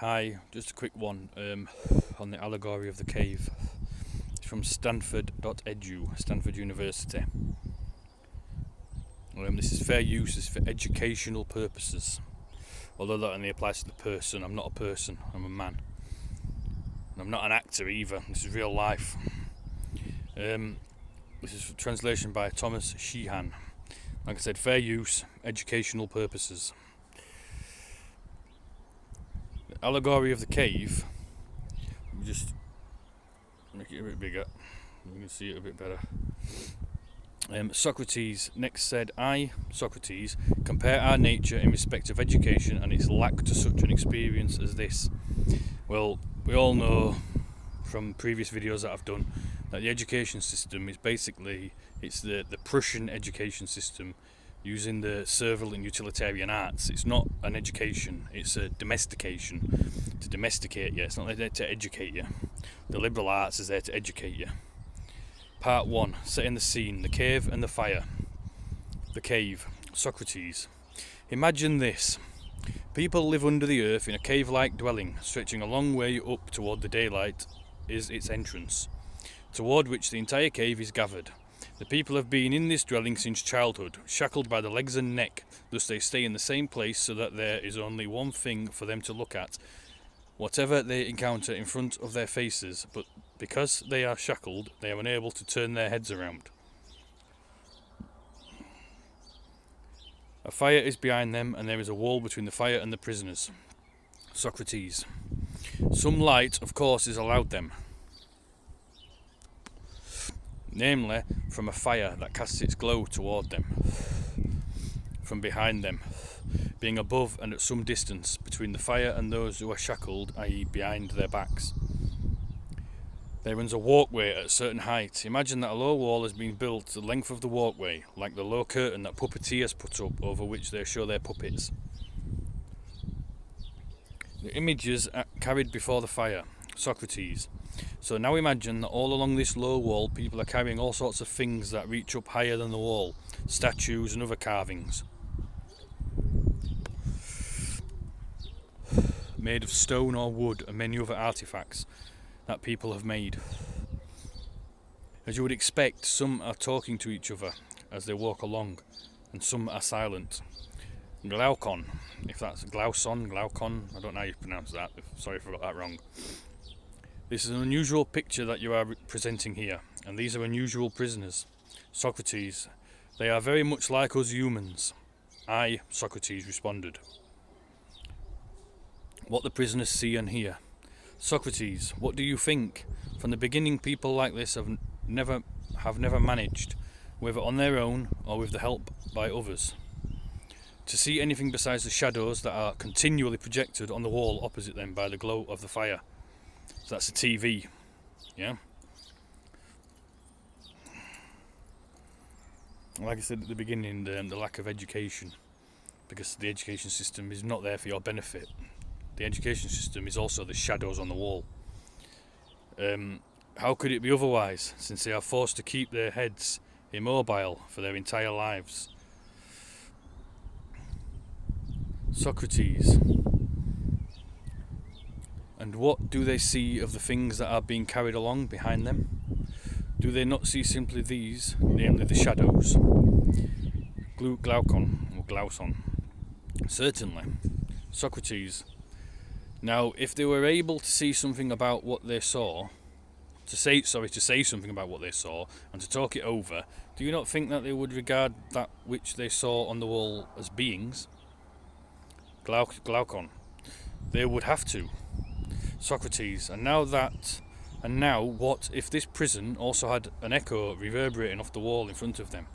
Hi, just a quick one on the allegory of the cave. It's from Stanford.edu, Stanford University. This is fair use, it's for educational purposes. Although that only applies to the person. I'm not a person, I'm a man. And I'm not an actor either, this is real life. This is a translation by Thomas Sheehan. Like I said, fair use, educational purposes. The allegory of the cave, let me just make it a bit bigger, you can see it a bit better. Socrates next said, I, Socrates, compare our nature in respect of education and its lack to such an experience as this. Well, we all know from previous videos that I've done that the education system is basically, it's the Prussian education system using the servile and utilitarian arts. It's not an education, it's a domestication, to domesticate you. It's not there to educate you. The liberal arts is there to educate you. Part 1, setting the scene, the cave and the fire. The cave, Socrates. Imagine this. People live under the earth in a cave-like dwelling, stretching a long way up toward the daylight is its entrance, toward which the entire cave is gathered. The people have been in this dwelling since childhood, shackled by the legs and neck, thus they stay in the same place so that there is only one thing for them to look at, whatever they encounter in front of their faces, but because they are shackled, they are unable to turn their heads around. A fire is behind them, and there is a wall between the fire and the prisoners. Socrates. Some light, of course, is allowed them, namely from a fire that casts its glow toward them, from behind them, being above and at some distance between the fire and those who are shackled, i.e. behind their backs. There runs a walkway at a certain height. Imagine that a low wall has been built to the length of the walkway, like the low curtain that puppeteers put up over which they show their puppets. The images are carried before the fire. Socrates. So now imagine that all along this low wall people are carrying all sorts of things that reach up higher than the wall, statues and other carvings, made of stone or wood and many other artifacts that people have made. As you would expect, some are talking to each other as they walk along, and some are silent. Glaucon, if that's glaucon, I don't know how you pronounce that, sorry if I got that wrong. This is an unusual picture that you are presenting here, and these are unusual prisoners. Socrates, they are very much like us humans. I, Socrates, responded. What the prisoners see and hear. Socrates, what do you think? From the beginning, people like this have never managed, whether on their own or with the help by others, to see anything besides the shadows that are continually projected on the wall opposite them by the glow of the fire. So that's a TV, yeah? Like I said at the beginning, the lack of education, because the education system is not there for your benefit. The education system is also the shadows on the wall. How could it be otherwise, since they are forced to keep their heads immobile for their entire lives? Socrates. And what do they see of the things that are being carried along behind them? Do they not see simply these, namely the shadows? Glaucon, or glauson. Certainly. Socrates. Now, if they were able to see something about what they saw, to say something about what they saw, and to talk it over, do you not think that they would regard that which they saw on the wall as beings? Glaucon. They would have to. Socrates. And now what if this prison also had an echo reverberating off the wall in front of them,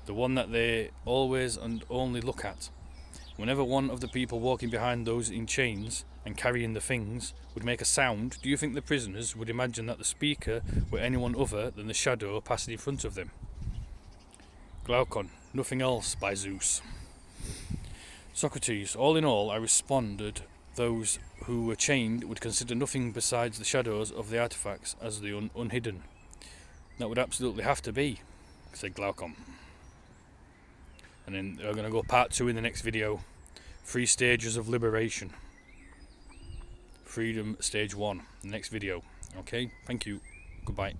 the one that they always and only look at? Whenever one of the people walking behind those in chains and carrying the things would make a sound, do you think the prisoners would imagine that the speaker were anyone other than the shadow passing in front of them? Glaucon. Nothing else, by Zeus. Socrates. All in all, I responded, those who were chained would consider nothing besides the shadows of the artifacts as the unhidden. That would absolutely have to be, said Glaucon. And then we're going to go part 2 in the next video. 3 stages of liberation. freedom stage 1, the next video. Okay, thank you, goodbye.